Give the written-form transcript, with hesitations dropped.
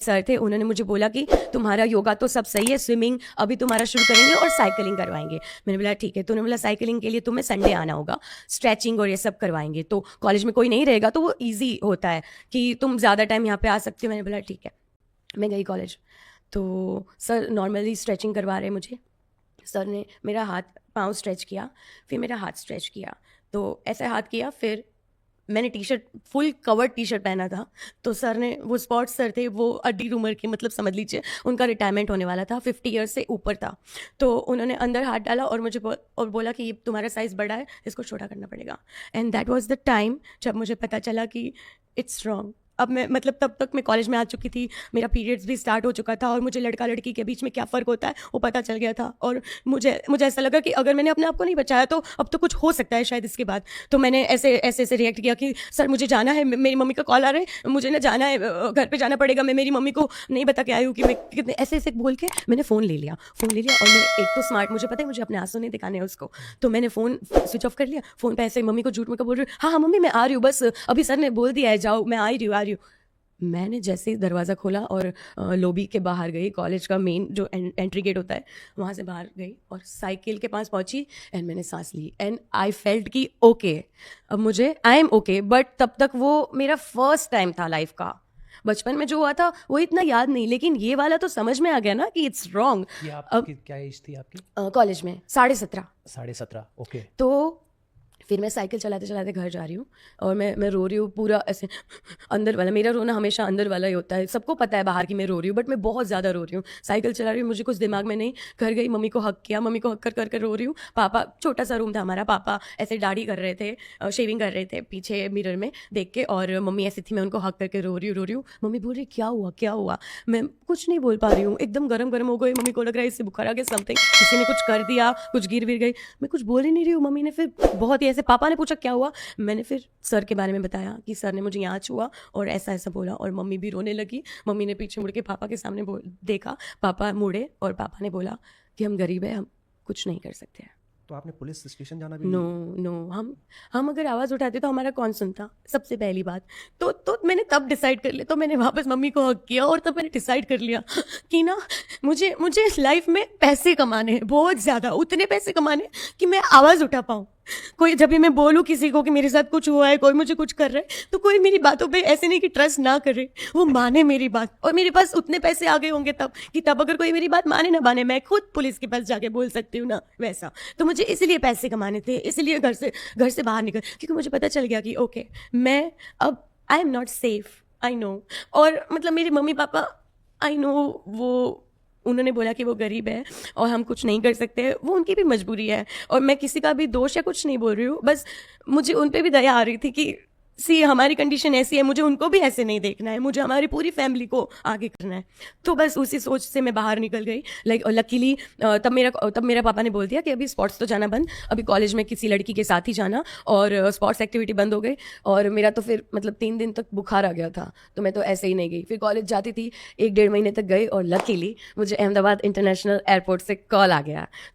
Sir थे, उन्होंने मुझे बोला कि तुम्हारा योगा तो सब सही है, स्विमिंग अभी तुम्हारा शुरू करेंगे और साइकिलिंग करवाएंगे। मैंने बोला ठीक है। तो उन्होंने बोला साइकिलिंग के लिए तुम्हें संडे आना होगा, स्ट्रेचिंग और ये सब करवाएंगे, तो कॉलेज में कोई नहीं रहेगा तो वो ईजी होता है कि तुम ज़्यादा टाइम यहाँ पे आ सकते हो। मैंने बोला ठीक है। मैं गई कॉलेज, तो सर नॉर्मली स्ट्रेचिंग करवा रहे मुझे। सर ने मेरा हाथ पाँव स्ट्रेच किया, फिर मेरा हाथ स्ट्रेच किया, तो ऐसे हाथ किया, फिर मैंने T shirt full covered T shirt पहना था, तो सर ने, वो स्पॉट्स सर थे, वो अड्डी उम्र के, मतलब समझ लीजिए उनका रिटायरमेंट होने वाला था, 50 ईयर्स से ऊपर था। तो उन्होंने अंदर हाथ डाला और मुझे और बोला कि ये तुम्हारा साइज़ बड़ा है, इसको छोटा करना पड़ेगा। And that was the time जब मुझे पता चला कि इट्स रॉन्ग। अब मैं, मतलब तब तक मैं कॉलेज में आ चुकी थी, मेरा पीरियड्स भी स्टार्ट हो चुका था और मुझे लड़का लड़की के बीच में क्या फ़र्क होता है वो पता चल गया था। और मुझे ऐसा लगा कि अगर मैंने अपने आप को नहीं बचाया तो अब तो कुछ हो सकता है शायद इसके बाद। तो मैंने ऐसे रिएक्ट किया कि सर मुझे जाना है, मेरी मम्मी का कॉल आ रहा है, मुझे ना जाना है, घर पे जाना पड़ेगा, मैं मेरी मम्मी को नहीं बता के आई हूँ कि मैं कितने, ऐसे बोल के मैंने फ़ोन ले लिया। और मैं एक तो स्मार्ट, मुझे पता है मुझे अपने आंसू नहीं दिखाने हैं उसको, तो मैंने फ़ोन स्विच ऑफ कर लिया। फ़ोन पे ऐसे मम्मी को झूठ में बोल रही हूँ, हाँ हाँ मम्मी मैं आ रही हूँ, बस अभी सर ने बोल दिया है जाओ, मैं आ रही हूँ। मैंने जैसे ही दरवाज़ा खोला और लॉबी के बाहर गई, कॉलेज का मेन जो एंट्री गेट होता है वहाँ से बाहर गई और साइकिल के पास पहुँची एंड मैंने सांस ली एंड आई फेल्ट कि ओके, अब मुझे आई एम ओके। बट तब तक वो मेरा फर्स्ट टाइम था लाइफ का। बचपन में जो हुआ था वो इतना याद नहीं, लेकिन ये वाला तो समझ में आ गया ना कि इट्स रॉन्ग। ये अब आपकी क्या एज थी आपकी? कॉलेज में 17.5। 17.5, ओके। तो फिर मैं साइकिल चलाते चलाते घर जा रही हूँ और मैं रो रही हूँ पूरा ऐसे, अंदर वाला, मेरा रोना हमेशा अंदर वाला ही होता है, सबको पता है बाहर की मैं रो रही हूँ, बट मैं बहुत ज़्यादा रो रही हूँ। साइकिल चला रही हूँ, मुझे कुछ दिमाग में नहीं। घर गई, मम्मी को हक किया, मम्मी को हक कर रो रही हूँ। पापा, छोटा सा रूम था हमारा, पापा ऐसे दाढ़ी कर रहे थे, शेविंग कर रहे थे पीछे मिरर में देख के, और मम्मी ऐसी थी, मैं उनको हक करके रो रही हूँ। मम्मी बोल रही क्या हुआ क्या हुआ, मैं कुछ नहीं बोल पा रही हूँ, एकदम गर्म हो गई। मम्मी को लग रहा है इससे बुखार आ गया, समथिंग, किसी ने कुछ कर दिया, कुछ गिर गई। मैं कुछ बोल ही नहीं रही हूँ। मम्मी ने फिर बहुत ही ऐसे, पापा ने पूछा क्या हुआ, मैंने फिर सर के बारे में बताया कि सर ने मुझे यहाँ छुआ और ऐसा बोला, और मम्मी भी रोने लगी। मम्मी ने पीछे मुड़ के पापा के सामने देखा, पापा मुड़े और पापा ने बोला कि हम गरीब हैं, हम कुछ नहीं कर सकते हैं। तो आपने पुलिस स्टेशन जाना भी? नो, हम अगर आवाज़ उठाते तो हमारा कौन सुनता, सबसे पहली बात। तो मैंने तब डिसाइड कर लिया, तो मैंने वापस मम्मी को हक किया और तब मैंने डिसाइड कर लिया कि ना मुझे लाइफ में पैसे कमाने हैं, बहुत ज़्यादा, उतने पैसे कमाने कि मैं आवाज़ उठा पाऊँ। कोई जब भी मैं बोलूँ किसी को कि मेरे साथ कुछ हुआ है, कोई मुझे कुछ कर रहा है, तो कोई मेरी बातों पे ऐसे नहीं कि ट्रस्ट ना करे, वो माने मेरी बात। और मेरे पास उतने पैसे आ गए होंगे तब अगर कोई मेरी बात माने ना माने, मैं खुद पुलिस के पास जाके बोल सकती हूँ ना, वैसा। तो मुझे इसलिए पैसे कमाने थे, इसलिए घर से बाहर निकल, क्योंकि मुझे पता चल गया कि ओके, मैं अब I am not safe, I know. और मतलब मेरे मम्मी पापा, आई नो, वो उन्होंने बोला कि वो गरीब है और हम कुछ नहीं कर सकते, वो उनकी भी मजबूरी है, और मैं किसी का भी दोष या कुछ नहीं बोल रही हूँ, बस मुझे उन पे भी दया आ रही थी कि सी हमारी कंडीशन ऐसी है, मुझे उनको भी ऐसे नहीं देखना है, मुझे हमारी पूरी फैमिली को आगे करना है। तो बस उसी सोच से मैं बाहर निकल गई। लकीली तब मेरा पापा ने बोल दिया कि अभी स्पोर्ट्स तो जाना बंद, अभी कॉलेज में किसी लड़की के साथ ही जाना, और स्पोर्ट्स एक्टिविटी बंद हो गई। और मेरा तो फिर मतलब 3 दिन तक बुखार आ गया था, तो मैं तो ऐसे ही नहीं गई। फिर कॉलेज जाती थी, 1-1.5 महीने तक गई, और लकीली मुझे अहमदाबाद इंटरनेशनल एयरपोर्ट से कॉल आ गया।